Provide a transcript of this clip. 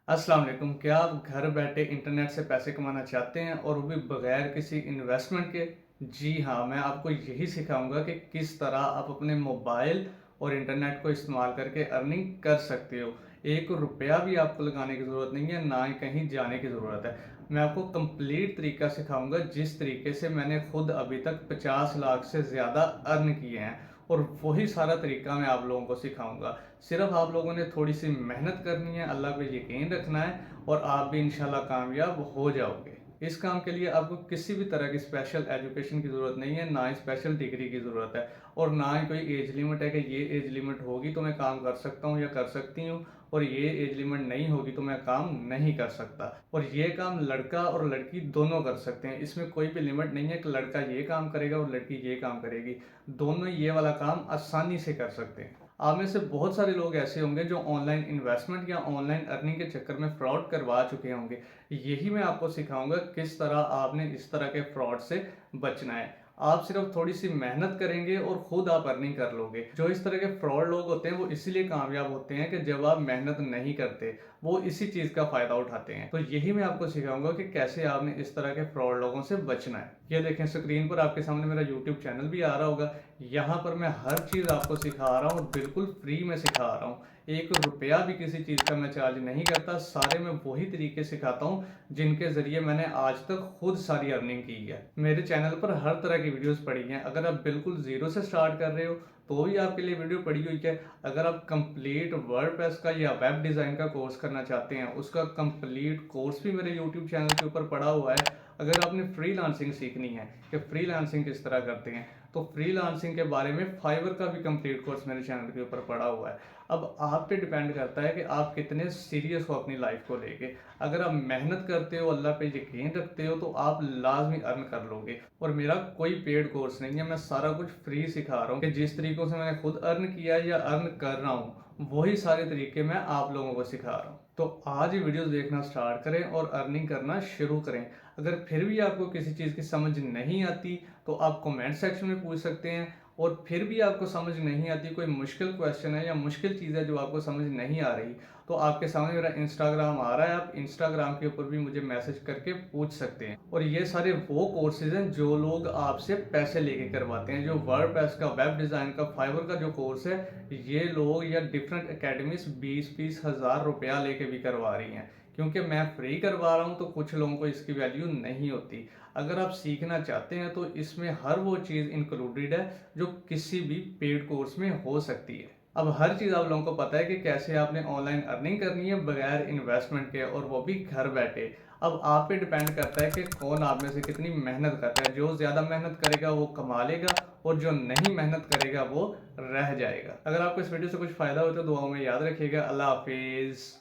अस्सलाम वालेकुम। क्या आप घर बैठे इंटरनेट से पैसे कमाना चाहते हैं और वो भी बगैर किसी इन्वेस्टमेंट के? जी हाँ, मैं आपको यही सिखाऊंगा कि किस तरह आप अपने मोबाइल और इंटरनेट को इस्तेमाल करके अर्निंग कर सकते हो। एक रुपया भी आपको लगाने की ज़रूरत नहीं है, ना ही कहीं जाने की ज़रूरत है। मैं आपको कंप्लीट तरीका सिखाऊंगा जिस तरीके से मैंने खुद अभी तक 50 लाख से ज़्यादा अर्न किए हैं, और वही सारा तरीका मैं आप लोगों को सिखाऊंगा। सिर्फ आप लोगों ने थोड़ी सी मेहनत करनी है, अल्लाह पे यकीन रखना है, और आप भी इंशाल्लाह कामयाब हो जाओगे। इस काम के लिए आपको किसी भी तरह की स्पेशल एजुकेशन की ज़रूरत नहीं है, ना ही स्पेशल डिग्री की ज़रूरत है, और ना ही कोई एज लिमिट है कि ये एज लिमिट होगी तो मैं काम कर सकता हूँ या कर सकती हूँ, और ये एज लिमिट नहीं होगी तो मैं काम नहीं कर सकता। और ये काम लड़का और लड़की दोनों कर सकते हैं, इसमें कोई भी लिमिट नहीं है कि लड़का ये काम करेगा और लड़की ये काम करेगी। दोनों ये वाला काम आसानी से कर सकते हैं। आप में से बहुत सारे लोग ऐसे होंगे जो ऑनलाइन इन्वेस्टमेंट या ऑनलाइन अर्निंग के चक्कर में फ्रॉड करवा चुके होंगे। यही मैं आपको सिखाऊंगा किस तरह आपने इस तरह के फ्रॉड से बचना है। आप सिर्फ थोड़ी सी मेहनत करेंगे और खुद आप अर्निंग कर लोगे। जो इस तरह के फ्रॉड लोग होते हैं वो इसीलिए कामयाब होते हैं कि जब आप मेहनत नहीं करते, वो इसी चीज़ का फ़ायदा उठाते हैं। तो यही मैं आपको सिखाऊंगा कि कैसे आपने इस तरह के फ्रॉड लोगों से बचना है। ये देखें, स्क्रीन पर आपके सामने मेरा यूट्यूब चैनल भी आ रहा होगा। यहाँ पर मैं हर चीज़ आपको सिखा रहा हूँ और बिल्कुल फ्री में सिखा रहा हूँ। एक रुपया भी किसी चीज़ का मैं चार्ज नहीं करता। सारे मैं वही तरीके सिखाता हूँ जिनके ज़रिए मैंने आज तक खुद सारी अर्निंग की है। मेरे चैनल पर हर तरह की वीडियोस पड़ी हैं। अगर आप बिल्कुल ज़ीरो से स्टार्ट कर रहे हो तो भी आपके लिए वीडियो पड़ी हुई है। अगर आप कंप्लीट वर्डप्रेस का या वेब डिज़ाइन का कोर्स करना चाहते हैं, उसका कंप्लीट कोर्स भी मेरे यूट्यूब चैनल के ऊपर पड़ा हुआ है। अगर आपने फ्रीलांसिंग सीखनी है कि फ्रीलांसिंग किस तरह करते हैं, तो फ्रीलांसिंग के बारे में फाइवर का भी कंप्लीट कोर्स मेरे चैनल के ऊपर पड़ा हुआ है। अब आप पे डिपेंड करता है कि आप कितने सीरियस हो अपनी लाइफ को लेके। अगर आप मेहनत करते हो, अल्लाह पे यकीन रखते हो, तो आप लाजमी अर्न कर लोगे। और मेरा कोई पेड कोर्स नहीं है, मैं सारा कुछ फ्री सिखा रहा हूँ कि जिस तरीकों से मैंने खुद अर्न किया या अर्न कर रहा हूँ, वही सारे तरीके मैं आप लोगों को सिखा रहा हूँ। तो आज ही वीडियोस देखना स्टार्ट करें और अर्निंग करना शुरू करें। अगर फिर भी आपको किसी चीज़ की समझ नहीं आती तो आप कमेंट सेक्शन में पूछ सकते हैं। और फिर भी आपको समझ नहीं आती, कोई मुश्किल क्वेश्चन है या मुश्किल चीज़ है जो आपको समझ नहीं आ रही, तो आपके सामने मेरा इंस्टाग्राम आ रहा है, आप इंस्टाग्राम के ऊपर भी मुझे मैसेज करके पूछ सकते हैं। और ये सारे वो कोर्सेज हैं जो लोग आपसे पैसे लेके करवाते हैं। जो वर्डप्रेस का, वेब डिज़ाइन का, फाइवर का जो कोर्स है, ये लोग या डिफरेंट एकेडमीज 20-20 हज़ार रुपया लेके भी करवा रही हैं। क्योंकि मैं फ्री करवा रहा हूँ तो कुछ लोगों को इसकी वैल्यू नहीं होती। अगर आप सीखना चाहते हैं तो इसमें हर वो चीज़ इंक्लूडेड है जो किसी भी पेड कोर्स में हो सकती है। अब हर चीज़ आप लोगों को पता है कि कैसे आपने ऑनलाइन अर्निंग करनी है बगैर इन्वेस्टमेंट के, और वो भी घर बैठे। अब आप पे डिपेंड करता है कि कौन आप में से कितनी मेहनत करता है। जो ज़्यादा मेहनत करेगा वो कमा लेगा, और जो नहीं मेहनत करेगा वो रह जाएगा। अगर आपको इस वीडियो से कुछ फ़ायदा हो तो दुआओं में याद रखिएगा। अल्लाह हाफिज़।